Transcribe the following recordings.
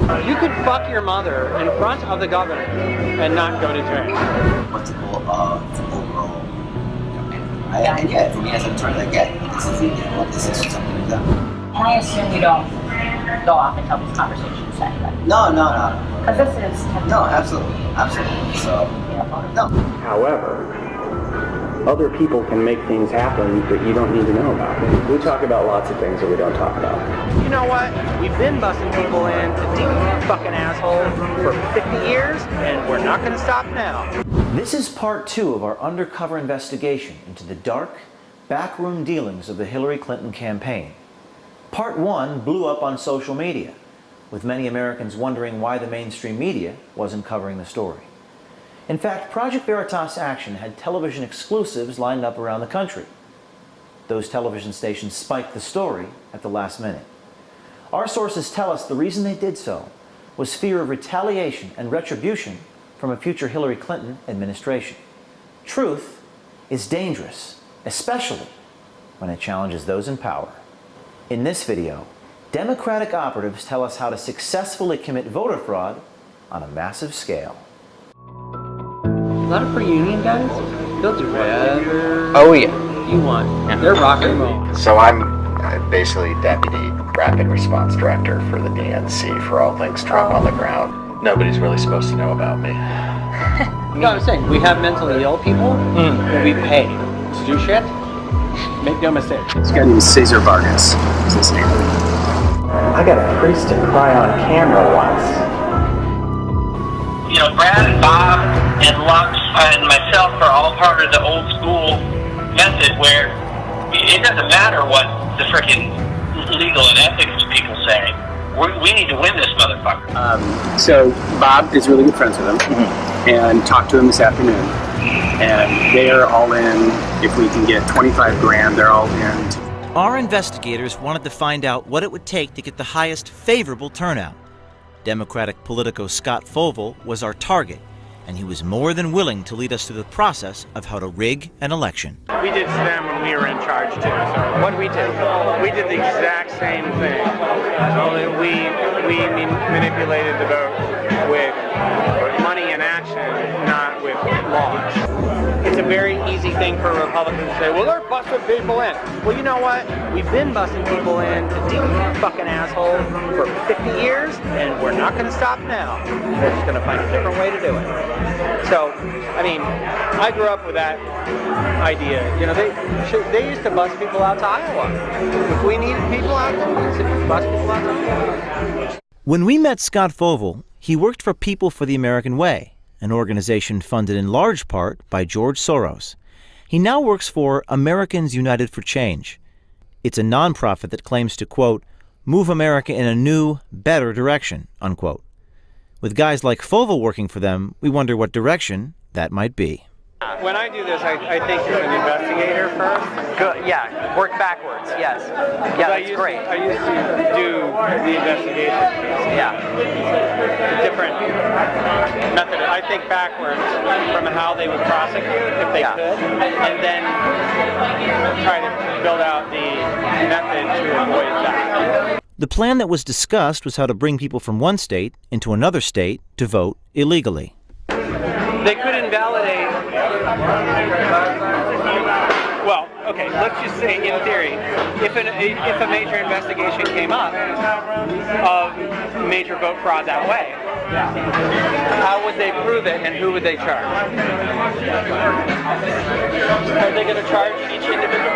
You could fuck your mother in front of the governor and not go to jail. Multiple overall, and yeah, for me as an attorney, I get this is this is something like that. And I assume you don't go off and tell these conversations to anybody. No. Because this is no, absolutely. So no. However, other people can make things happen that you don't need to know about. We talk about lots of things that we don't talk about. You know what? We've been busting people in to deep fucking assholes for 50 years, and we're not going to stop now. This is part 2 of our undercover investigation into the dark, backroom dealings of the Hillary Clinton campaign. Part 1 blew up on social media, with many Americans wondering why the mainstream media wasn't covering the story. In fact, Project Veritas Action had television exclusives lined up around the country. Those television stations spiked the story at the last minute. Our sources tell us the reason they did so was fear of retaliation and retribution from a future Hillary Clinton administration. Truth is dangerous, especially when it challenges those in power. In this video, Democratic operatives tell us how to successfully commit voter fraud on a massive scale. A lot of free union guys, they'll do whatever you want. Yeah. They're rock and roll. So I'm basically Deputy Rapid Response Director for the DNC for all things Trump on the ground. Nobody's really supposed to know about me. No, I'm saying, we have mentally ill people that we pay to do shit. Make no mistake. This guy named Cesar Vargas is his name. I got a priest to cry on camera once. You know, Brad and Bob and Lux and myself are all part of the old school method where it doesn't matter what the freaking legal and ethics people say. We need to win this motherfucker. So Bob is really good friends with him, and talked to him this afternoon. And they are all in. If we can get 25 grand, they're all in. Our investigators wanted to find out what it would take to get the highest favorable turnout. Democratic politico Scott Fovel was our target, and he was more than willing to lead us through the process of how to rig an election. We did to them when we were in charge too. So what did we do? We did the exact same thing. Only we manipulated the vote with money and action, not with laws. It's a very easy thing for Republicans to say, well, they're busting people in. Well, you know what? We've been busting people in to deep fucking assholes for 50 years, and we're not going to stop now. We're just going to find a different way to do it. So, I mean, I grew up with that idea. You know, they used to bus people out to Iowa. If we needed people out there, we used to bus people out to Iowa. When we met Scott Fovel, he worked for People for the American Way, an organization funded in large part by George Soros. He now works for Americans United for Change. It's a nonprofit that claims to, quote, move America in a new, better direction, unquote. With guys like Fovel working for them, we wonder what direction that might be. When I do this, I think you're an investigator first. Good, yeah, work backwards, yes. Yeah, that's great. I used to do the investigation. Yeah. Different method. I think backwards from how they would prosecute if they could, and then try to build out the method to avoid that. The plan that was discussed was how to bring people from one state into another state to vote illegally. They could invalidate. Well, okay, let's just say in theory, if a major investigation came up of major vote fraud that way, how would they prove it and who would they charge? Are they going to charge each individual?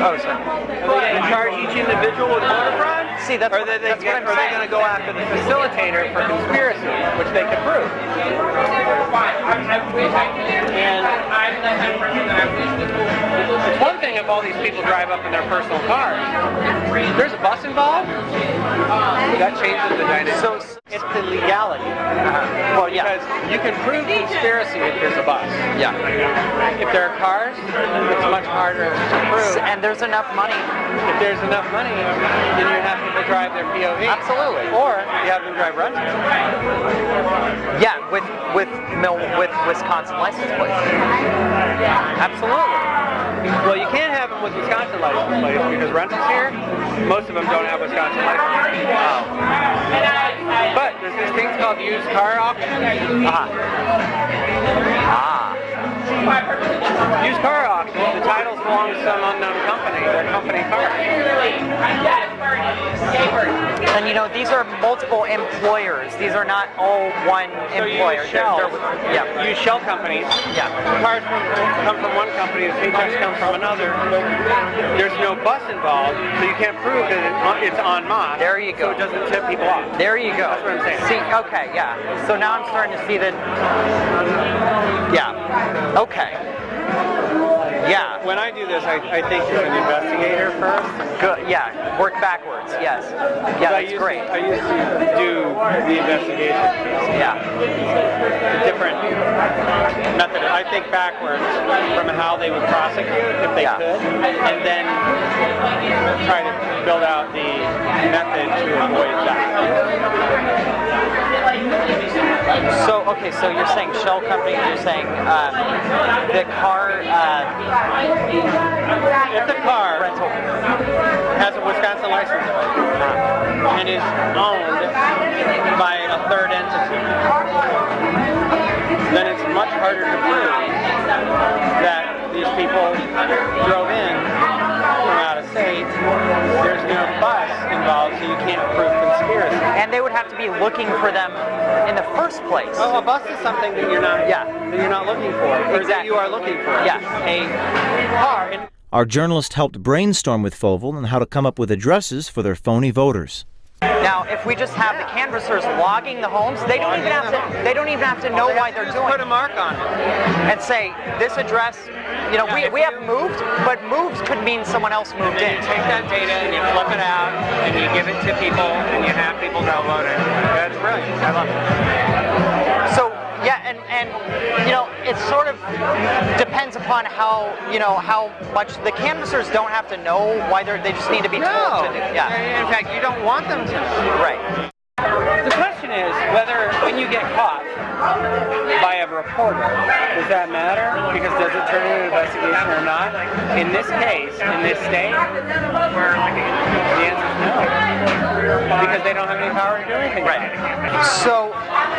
Oh, sorry. Are they going to charge each individual with voter fraud? See, that's what I'm saying. Are they going to go after the facilitator for conspiracy, which they can prove? And it's one thing if all these people drive up in their personal cars. If there's a bus involved, that changes the dynamic. So it's the legality. Well, yeah. Because you can prove conspiracy if there's a bus. Yeah. If there are cars, it's much harder to prove. And there's enough money. If there's enough money, then you have people drive their POV. Absolutely. Or you have them drive runs. Yeah, with Wisconsin license plates. Absolutely. Well, you can't have them with Wisconsin license plates because rentals here, most of them don't have Wisconsin license. Oh. But there's this thing called used car auction. Used car auction. The titles belong to some unknown company. They're company cars. And you know, these are multiple employers. These are not all one employer. Use shell companies. Yeah. The cars come from one company, the paychecks come from another. There's no bus involved, so you can't prove that it's en masse. There you go. So it doesn't tip people off. There you go. That's what I'm saying. See, okay, yeah. So now I'm starting to see that. Yeah. Okay. Yeah. When I do this, I think as an investigator first. Good. Yeah. Work backwards. Yes. Yeah, that's great. I used to do the investigation. Yeah. A different method. I think backwards from how they would prosecute if they could, and then try to build out the method to avoid that. So, okay, so you're saying shell company, you're saying the car... if the car rental has a Wisconsin license plate and is owned by a third entity, then it's much harder to prove that these people drove in from out of state. There's no bus involved, so you can't prove conspiracy. And they would have to be looking for them in the first place. Oh, a bus is something that you're not. Yeah. That you're not looking for, or exactly. that you are looking for. Yeah. A car. Our journalist helped brainstorm with Fovel on how to come up with addresses for their phony voters. Now, if we just have the canvassers logging the homes, they don't even have to know why they're doing it. Put a mark on it and say this address. You know, we have moved, but moves could mean someone else moved in. You take that data and you flip it out and you give it to people and you have people go vote it. That's brilliant. I love it. So yeah, and you know, it sort of depends upon how much the canvassers don't have to know why they just need to be told to do. Yeah. In fact, you don't want them to. Right. The question is whether when you get caught by a reporter, does that matter? Because does it turn into an investigation or not? In this case, in this state, the answer is no. Because they don't have any power to do anything. Right.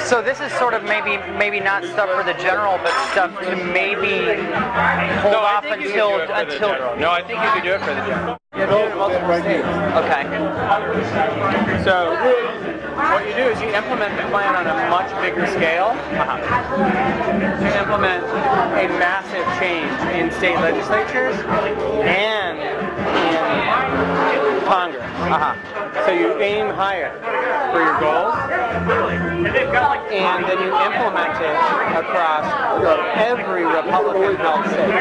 So this is sort of maybe not stuff for the general, but stuff to maybe hold off until. No, I think you could do it for the general. You have to do it in multiple states. Okay. So what you do is you implement the plan on a much bigger scale. You implement a massive change in state legislatures and in Congress. So you aim higher for your goals, and then you implement it across every Republican-held state.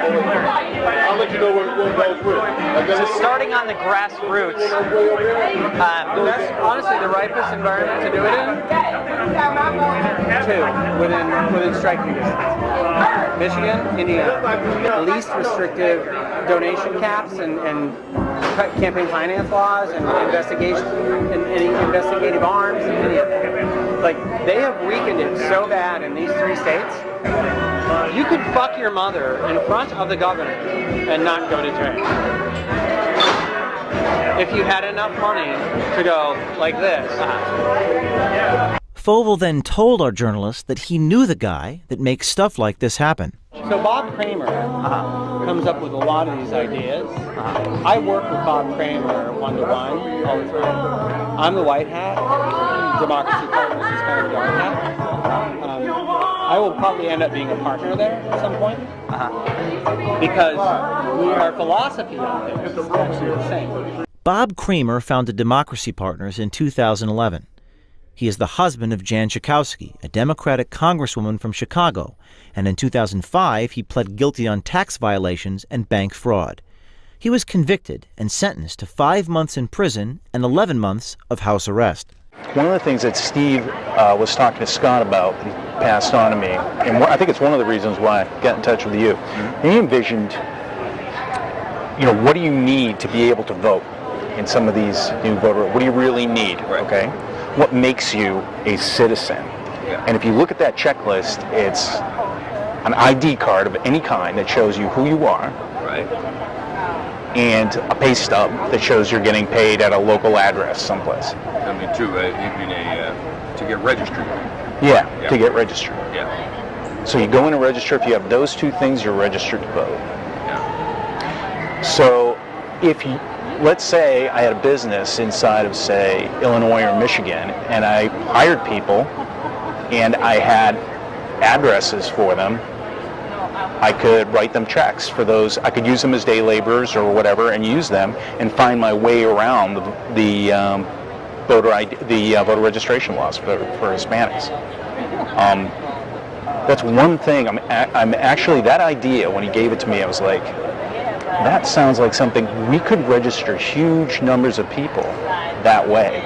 I'll let you know what goes with. So starting on the grassroots, that's honestly the ripest environment to do it in. Two, within striking distance. Michigan, Indiana. Least restrictive donation caps and campaign finance laws and investigation and any investigative arms and any of that. Like, they have weakened it so bad in these three states. You could fuck your mother in front of the governor and not go to jail. If you had enough money to go like this. Fovel then told our journalist that he knew the guy that makes stuff like this happen. So Bob Kramer comes up with a lot of these ideas. I work with Bob Kramer one-to-one all the time. I'm the white hat. Democracy Partners is kind of the dark hat. I will probably end up being a partner there at some point. Because our philosophy on things is actually the same. Bob Kramer founded Democracy Partners in 2011. He is the husband of Jan Schakowsky, a Democratic congresswoman from Chicago, and in 2005 he pled guilty on tax violations and bank fraud. He was convicted and sentenced to 5 months in prison and 11 months of house arrest. One of the things that Steve was talking to Scott about, he passed on to me, and I think it's one of the reasons why I got in touch with you. He envisioned, what do you need to be able to vote in some of these new voter? What do you really need? Okay, what makes you a citizen? And if you look at that checklist, it's an ID card of any kind that shows you who you are, Right. And a pay stub that shows you're getting paid at a local address someplace. I mean, to get registered. Yeah, to get registered. Yeah. So you go in and register. If you have those two things, you're registered to vote. Yeah. So if you, let's say I had a business inside of, say, Illinois or Michigan, and I hired people, and I had addresses for them, I could write them checks for those. I could use them as day laborers or whatever, and use them and find my way around the voter registration laws for Hispanics. That's one thing. I'm actually, that idea, when he gave it to me, I was like, that sounds like something we could register huge numbers of people that way.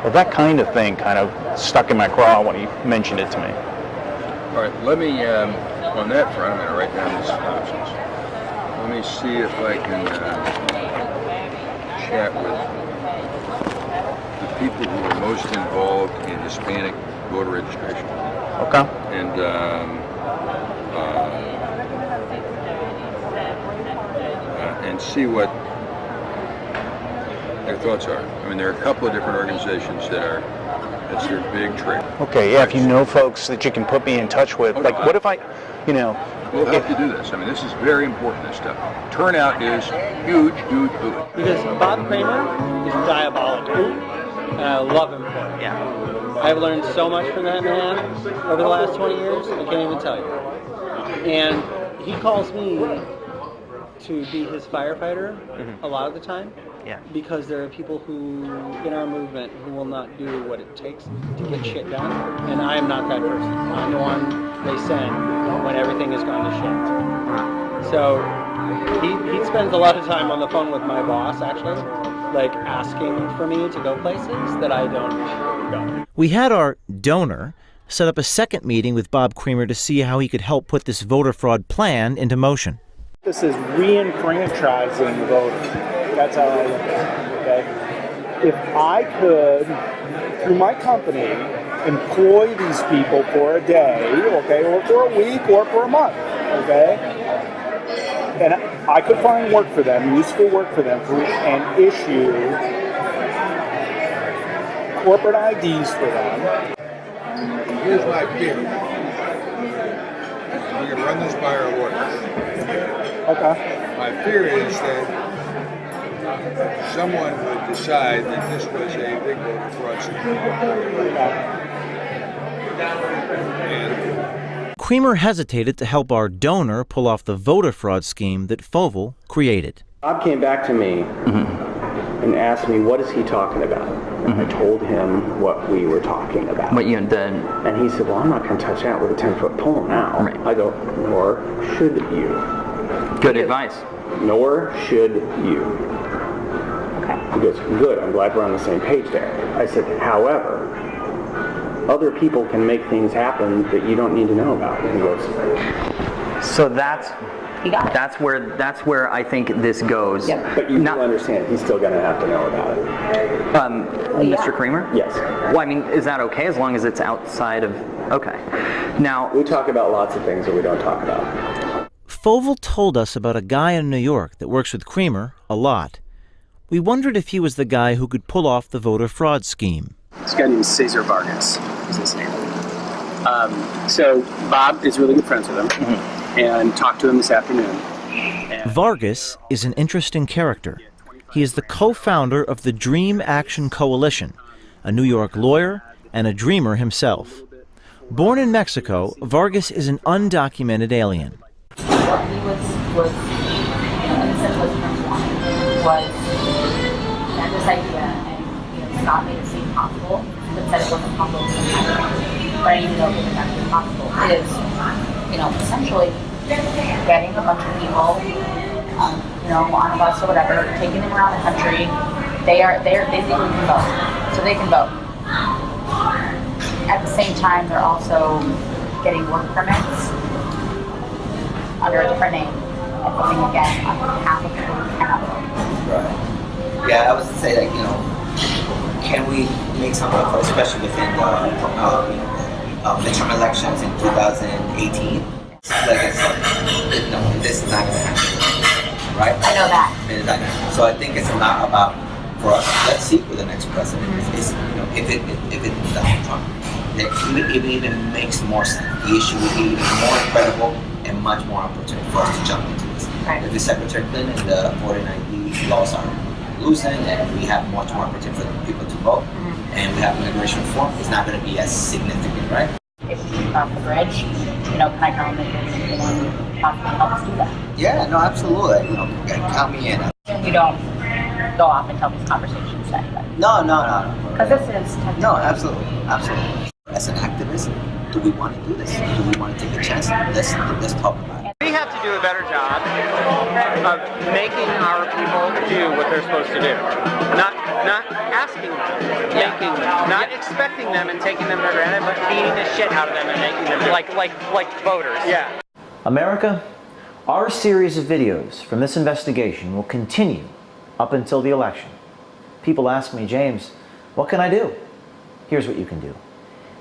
Well, that kind of thing kind of stuck in my craw when he mentioned it to me. All right, let me, on that front, I'm going to write down these options. Let me see if I can chat with the people who are most involved in Hispanic voter registration. Okay. And see what their thoughts are. I mean, there are a couple of different organizations that's their big trick. Okay, yeah, if you know folks that you can put me in touch with, what if I, We'll have to do this. I mean, this is very important, this stuff. Turnout is huge. Because Bob Kramer is diabolical, and I love him for it. Yeah. I've learned so much from that man over the last 20 years, I can't even tell you. And he calls me to be his firefighter a lot of the time. Yeah. Because there are people who, in our movement, who will not do what it takes to get shit done. And I am not that person. I'm the one they send when everything is going to shit. So he spends a lot of time on the phone with my boss, actually, like asking for me to go places that I don't go. We had our donor set up a second meeting with Bob Kramer to see how he could help put this voter fraud plan into motion. This is re-enfranchising the voters. That's how I look at it, okay? If I could, through my company, employ these people for a day, okay, or for a week, or for a month, okay? And I could find work for them, useful work for them, and issue corporate IDs for them. Here's my fear. We can run this by our lawyers. Okay. My fear is that someone would decide that this was a big voter fraud scheme. Kramer hesitated to help our donor pull off the voter fraud scheme that Fovel created. Bob came back to me and asked me, what is he talking about? And I told him what we were talking about. What you had done. And he said, well, I'm not going to touch that with a 10-foot pole now. Right. I go, nor should you. Good advice. Nor should you. Okay. He goes, good, I'm glad we're on the same page there. I said, however, other people can make things happen that you don't need to know about. And he goes, so that's where I think this goes. Yep. But you do understand, he's still going to have to know about it. Mr. Kramer? Yes. Well, I mean, is that okay as long as it's outside of... Okay. Now... We talk about lots of things that we don't talk about. Fovel told us about a guy in New York that works with Kramer a lot. We wondered if he was the guy who could pull off the voter fraud scheme. This guy named Cesar Vargas is his name. So Bob is really good friends with him and talked to him this afternoon. Vargas is an interesting character. He is the co-founder of the Dream Action Coalition, a New York lawyer and a dreamer himself. Born in Mexico, Vargas is an undocumented alien. What he was innocent was had this idea, and Scott made it seem possible, but said it wasn't possible to happen. But I didn't know if it was actually possible. It is, essentially getting a bunch of people, on a bus or whatever, taking them around the country. They legally can vote, so they can vote. At the same time, they're also getting work permits under a different name and voting again on behalf of people who cannot vote. Right. Yeah, I was to say that, can we make something, especially within the midterm elections in 2018? Like this is not going to happen. right? I know that. And dynamic. So I think it's not about, for us, let's see who the next president is. If it's Donald Trump, it even makes more sense. The issue would be even more credible and much more opportunity for us to jump into this. Right. If it's Secretary Clinton, the 49D laws are loosened and we have much more opportunity for people to vote, and we have immigration reform, it's not going to be as significant, right? If we cross the bridge, can I come and possibly help us do that? Yeah, no, absolutely. Count me in. We don't go off and tell these conversations to anybody. No. Because this is technically... No, absolutely. As an activist, do we want to do this? Do we want to take a chance? Let's talk about it. We have to do a better job of making our people do what they're supposed to do. Not asking them, making them, not expecting them and taking them for granted, but beating the shit out of them and making them do it. Like voters. Yeah. America, our series of videos from this investigation will continue up until the election. People ask me, James, what can I do? Here's what you can do.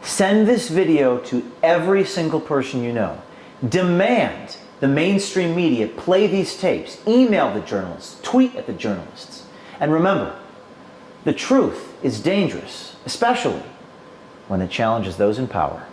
Send this video to every single person you know. Demand the mainstream media play these tapes. Email the journalists. Tweet at the journalists. And remember, the truth is dangerous, especially when it challenges those in power.